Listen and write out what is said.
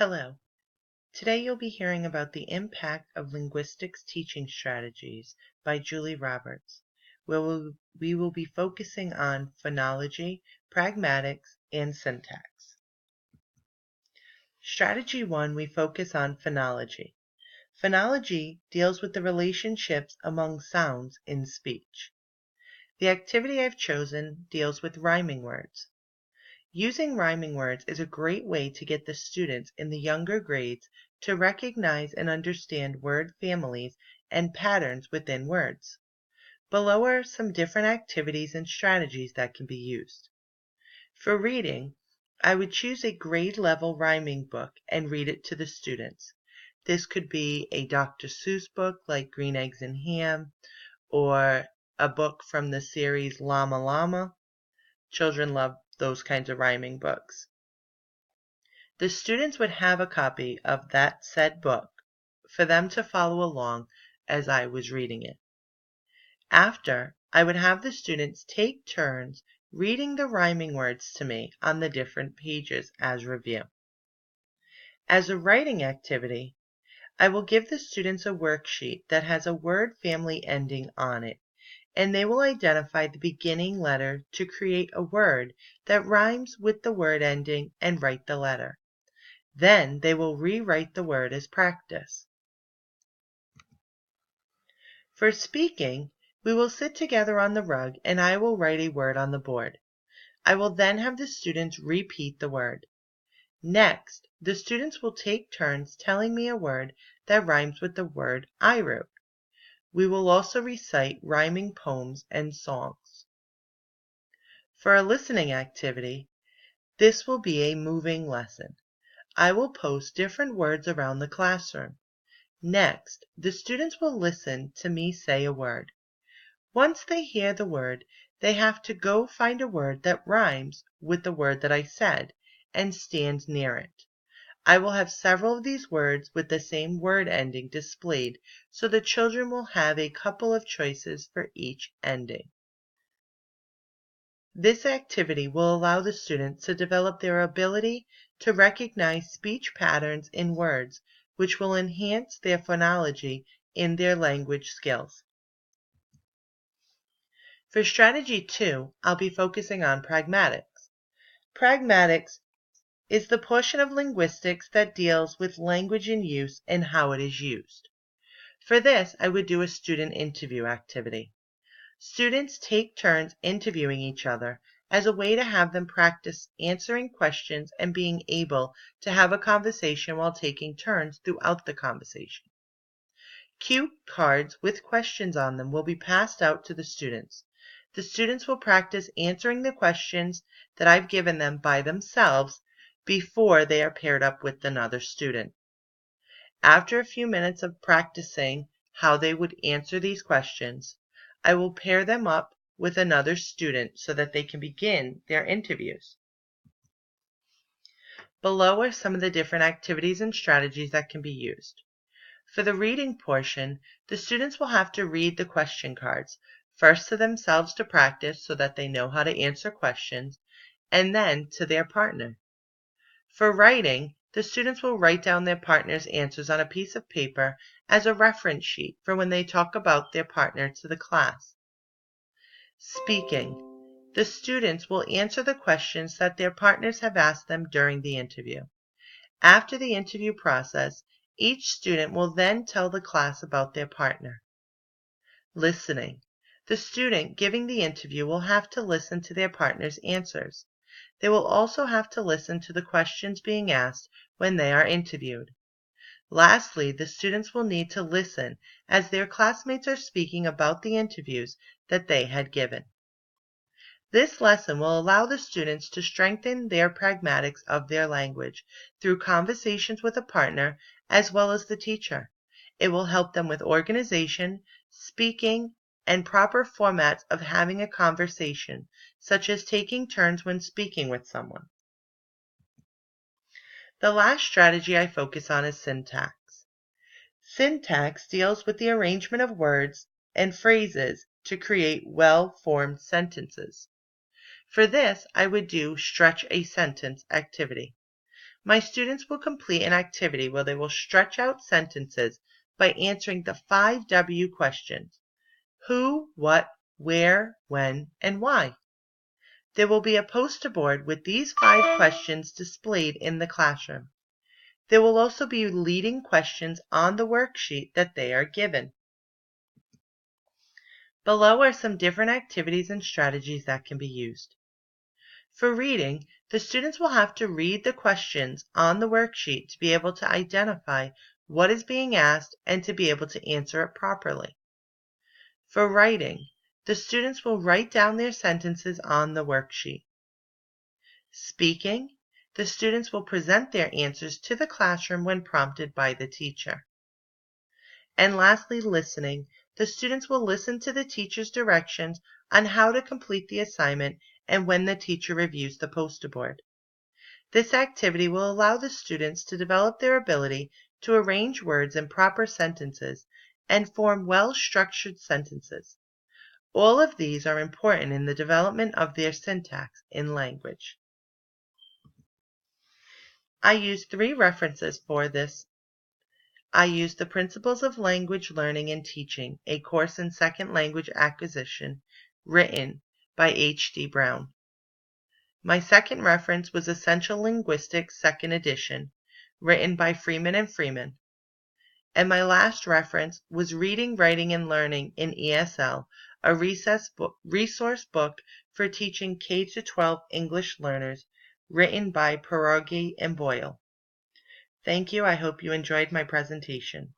Hello. Today you'll be hearing about the impact of linguistics teaching strategies by Julie Roberts, where we will be focusing on phonology, pragmatics, and syntax. Strategy 1, we focus on phonology. Phonology deals with the relationships among sounds in speech. The activity I've chosen deals with rhyming words. Using rhyming words is a great way to get the students in the younger grades to recognize and understand word families and patterns within words. Below are some different activities and strategies that can be used. For reading, I would choose a grade level rhyming book and read it to the students. This could be a Dr. Seuss book like Green Eggs and Ham, or a book from the series Llama Llama. Children love those kinds of rhyming books. The students would have a copy of that said book for them to follow along as I was reading it. After, I would have the students take turns reading the rhyming words to me on the different pages as review. As a writing activity, I will give the students a worksheet that has a word family ending on it, and they will identify the beginning letter to create a word that rhymes with the word ending and write the letter. Then they will rewrite the word as practice. For speaking, we will sit together on the rug and I will write a word on the board. I will then have the students repeat the word. Next, the students will take turns telling me a word that rhymes with the word I wrote. We will also recite rhyming poems and songs. For a listening activity, this will be a moving lesson. I will post different words around the classroom. Next, the students will listen to me say a word. Once they hear the word, they have to go find a word that rhymes with the word that I said and stand near it. I will have several of these words with the same word ending displayed so the children will have a couple of choices for each ending. This activity will allow the students to develop their ability to recognize speech patterns in words, which will enhance their phonology in their language skills. For strategy 2, I'll be focusing on pragmatics. Pragmatics is the portion of linguistics that deals with language in use and how it is used. For this, I would do a student interview activity. Students take turns interviewing each other as a way to have them practice answering questions and being able to have a conversation while taking turns throughout the conversation. Cue cards with questions on them will be passed out to the students. The students will practice answering the questions that I've given them by themselves before they are paired up with another student. After a few minutes of practicing how they would answer these questions, I will pair them up with another student so that they can begin their interviews. Below are some of the different activities and strategies that can be used. For the reading portion, the students will have to read the question cards, first to themselves to practice so that they know how to answer questions, and then to their partner. For writing, the students will write down their partner's answers on a piece of paper as a reference sheet for when they talk about their partner to the class. Speaking, the students will answer the questions that their partners have asked them during the interview. After the interview process, each student will then tell the class about their partner. Listening, the student giving the interview will have to listen to their partner's answers. They will also have to listen to the questions being asked when they are interviewed. Lastly, the students will need to listen as their classmates are speaking about the interviews that they had given. This lesson will allow the students to strengthen their pragmatics of their language through conversations with a partner as well as the teacher. It will help them with organization, speaking, and proper formats of having a conversation, such as taking turns when speaking with someone. The last strategy I focus on is syntax. Syntax deals with the arrangement of words and phrases to create well-formed sentences. For this, I would do stretch a sentence activity. My students will complete an activity where they will stretch out sentences by answering the 5 W questions: who, what, where, when, and why. There will be a poster board with these 5 questions displayed in the classroom. There will also be leading questions on the worksheet that they are given. Below are some different activities and strategies that can be used. For reading, the students will have to read the questions on the worksheet to be able to identify what is being asked and to be able to answer it properly. For writing, the students will write down their sentences on the worksheet. Speaking, the students will present their answers to the classroom when prompted by the teacher. And lastly, listening, the students will listen to the teacher's directions on how to complete the assignment and when the teacher reviews the poster board. This activity will allow the students to develop their ability to arrange words in proper sentences and form well-structured sentences. All of these are important in the development of their syntax in language. I used 3 references for this. I used The Principles of Language Learning and Teaching, a course in second language acquisition, written by H.D. Brown. My second reference was Essential Linguistics, 2nd edition, written by Freeman and Freeman. And my last reference was Reading, Writing, and Learning in ESL, a resource book for teaching K-12 English learners, written by Pierogi and Boyle. Thank you. I hope you enjoyed my presentation.